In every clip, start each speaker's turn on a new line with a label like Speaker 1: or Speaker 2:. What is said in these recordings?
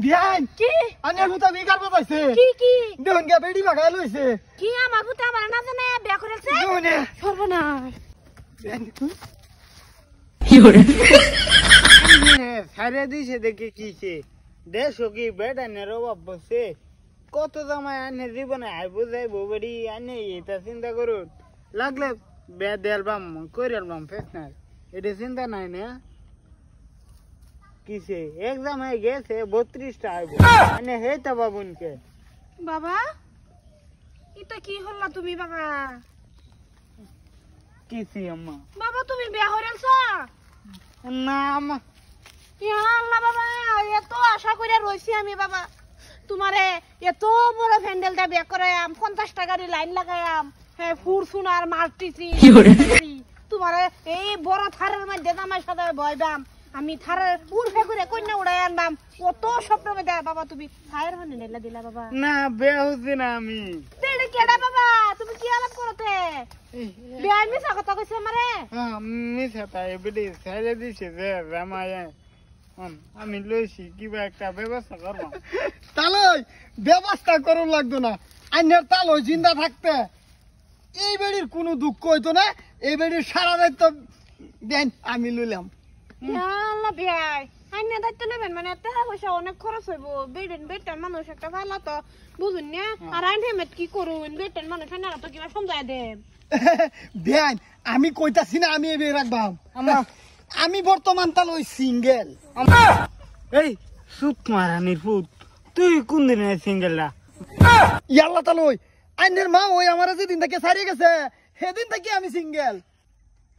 Speaker 1: বিয়ান
Speaker 2: কি
Speaker 1: আনের হুতা বিকার বাজাইছে
Speaker 2: কি কি
Speaker 1: দেখুন গে বেডি বাগাই লইছে
Speaker 2: কি আমার পুতে আমার না জানে বিয়া করেছে
Speaker 1: দেখুন
Speaker 2: সর্বনাশ
Speaker 1: বিয়ান দেখুন
Speaker 3: সারে দিছে দেখে কিছে দেশো কি বেটা নেরো বসে কত জামাই আনে জীবনে আইবো যাইবো বেড়ি আনে এটা চিন্তা করুন লাগলে বেদ অ্যালবাম কই অ্যালবাম ফেস না এটা চিন্তা নাই না কিছে এক্সাম হয়ে গেছে 32টা আইবো আনে হেটা বাবুনকে
Speaker 2: বাবা এটা কি হল্লা তুমি বাবা
Speaker 3: কিছে আম্মা
Speaker 2: বাবা তুমি বিয়া করেছ
Speaker 3: না আম্মা
Speaker 2: ইয়া আল্লাহ বাবা এত আশা করে রইছি আমি বাবা তোমারে এত বড় প্যান্ডেলটা বিয়া করায়াম 50 টাকার লাইন লাগায়াম হ্যাঁ ফুরসুনার মাল্টিসি তোমারে এই বড় থারের মধ্যে জামাই সাথে বয়বাম আমি থারের উড়ে করে কন্যা উড়াই আনবাম কত স্বপ্ন মধ্যে বাবা তুমি থায়ের মানে নেলা দিলা বাবা
Speaker 3: না বিয়া হচ্ছে না আমি
Speaker 2: তেড়ে কেডা বাবা তুমি কি আলাপ করতে বিয়া মিছা কথা কইছ আমারে
Speaker 3: মিছা তাই বেড়ি সারে দিছে যে জামাই আমি লইছি কিবা একটা ব্যবস্থা করবো
Speaker 1: তালই ব্যবস্থা করুন লাগতো না আইনের তালই জিন্দা থাকতে এই বেড়ির কোনো দুঃখ হইতো না এই বেড়ির সারা দায়িত্ব দেন আমি লইলাম
Speaker 2: ইয়া আল্লাহ বিয়াই আইনা দায়িত্ব নেবেন মানে টাকা পয়সা অনেক খরচ হইব বেটেন মানুষ একটা ভালো তো বুঝুন না আর আইন হেমেট কি করুন বেটেন মানুষ না তো কিবা সমঝায় দেন
Speaker 1: দেন আমি কইতাছি না আমি এবে রাখবাম আমি বর্তমান তালই সিঙ্গেল
Speaker 3: এই সুত মারানির ফুট তুই কোন দিনে সিঙ্গেলরা
Speaker 1: ইয়াল্লা তালই আইনের মা ওই আমার যেদিন থেকে ছাড়িয়ে গেছে সেদিন থেকে আমি সিঙ্গেল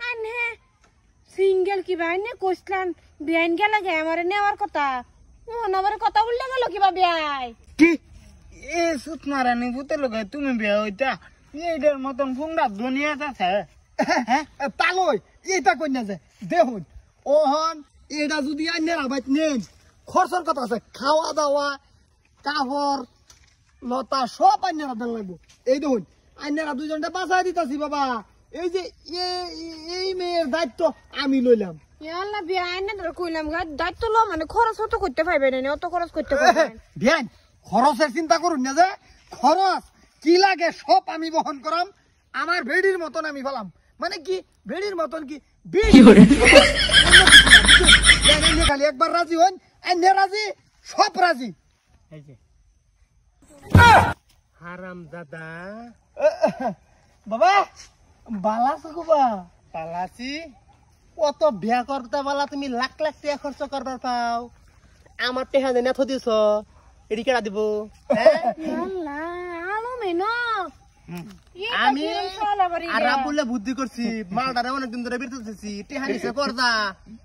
Speaker 2: আনে সিঙ্গেল কি ভাই নে কইছলান বিয়াইন গেলে গে আমারে নেওয়ার কথা মোহন আমার কথা বললে গেল কিবা বিয়াই
Speaker 3: কি এ সুত মারানি ফুটে লগে তুমি বিয়া হইতা এইটার মতন ফুংরা দুনিয়া আছে
Speaker 1: হ্যাঁ তালই এইটা কই না যে দেখুন ওহন এটা যদি আইনের আবাদ নেন খরচের কথা আছে খাওয়া দাওয়া কাপড় লতা সব আইনেরা দেন লাগবো এই দেখুন আইনেরা দুজনটা বাঁচাই দিতাছি বাবা এই যে এই মেয়ের দায়িত্ব আমি লইলাম
Speaker 2: ইয়াল্লা বিয়াইন না ধর কইলাম গা দায়িত্ব লো মানে খরচ তো করতে পারবে না অত খরচ করতে পারবে
Speaker 1: ধ্যান খরচের চিন্তা করুন না যে খরচ কি লাগে সব আমি বহন করাম আমার বেড়ির মতন আমি ফেলাম মানে কি বেড়ির মতন কি খালি একবার রাজি হন এনে রাজি সব রাজি
Speaker 3: হারাম দাদা
Speaker 1: বাবা বালা সুকুবা
Speaker 3: পালাসি
Speaker 4: কত বিয়া করতে বলা তুমি লাখ লাখ টাকা খরচ করবার পাও আমার টেহা দেনা থদিছ এডি কেডা দিব
Speaker 2: ইয়াল্লা আলো মেনো
Speaker 4: আমি আর রাবুলে বুদ্ধি করছি মালটারে অনেকদিন ধরে বিরতেছি টেহা নিছে করদা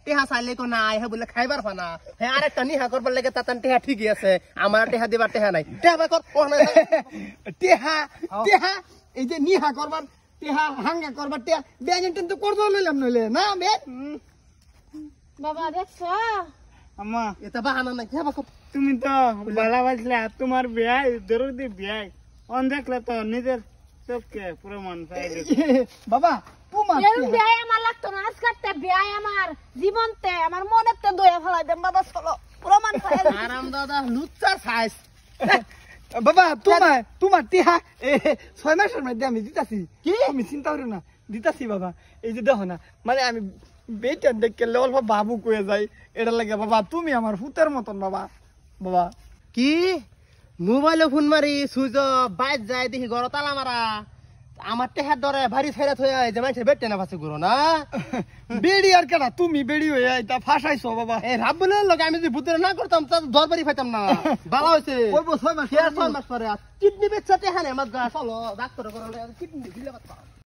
Speaker 4: টেহা চাইলে কো নাই হে বলে খাইবার ফানা হে আরেকটা নিহা করবার লাগে তাতান টেহা ঠিকই আছে আমার টেহা দিবার টেহা নাই টেহা কর ও না
Speaker 1: টেহা টেহা এই যে নিহা করবার টেহা হাঙ্গা করবার টেহা ব্যাংক তো করতে লইলাম নইলে না বে
Speaker 2: বাবা দেখছো
Speaker 3: আম্মা
Speaker 4: এটা বাহানা নাই হে বাকো
Speaker 3: তুমি তো বালা বাজলা তোমার বিয়াই দরদি বিয়াই অন দেখলে তো নিজের চোখকে প্রমাণ পাই
Speaker 1: বাবা তোমার
Speaker 2: এরম বিয়াই আমার লাগতো না আজকালতে বিয়াই আমার জীবনতে আমার মনেতে দয়া ফেলাই দেন বাবা চলো প্রমাণ পাই
Speaker 4: আরাম দাদা লুচ্চা সাইজ
Speaker 1: বাবা তোমার টিহা 6 মাসের মধ্যে আমি দিতাছি কি আমি চিন্তা করি না দিতাছি বাবা এই যে দেখো না মানে আমি বেটেন দেখে অল্প বাবু কয়ে যাই এটা লাগে বাবা তুমি আমার ফুতের মতন বাবা বাবা
Speaker 4: কি মোবাইলে ফোন মারি সুইচ বাইর যায় দেখি ঘর তালা মারা আমার টেহার ধরে ভারী ফেরত হয়ে যে মানুষের বেটে না ফাঁসে ঘুরো না
Speaker 1: বেড়ি আর কেনা তুমি বেড়ি হয়ে আইতা ফাঁসাইছো বাবা
Speaker 4: এই রাব বলে লোক আমি যদি ভূতের না করতাম তাহলে দরবারি পাইতাম না ভালো হয়েছে
Speaker 1: কইব 6 মাস
Speaker 4: 6 মাস পরে কিডনি বেচতে হানে আমার চলো ডাক্তার করে কিডনি দিলে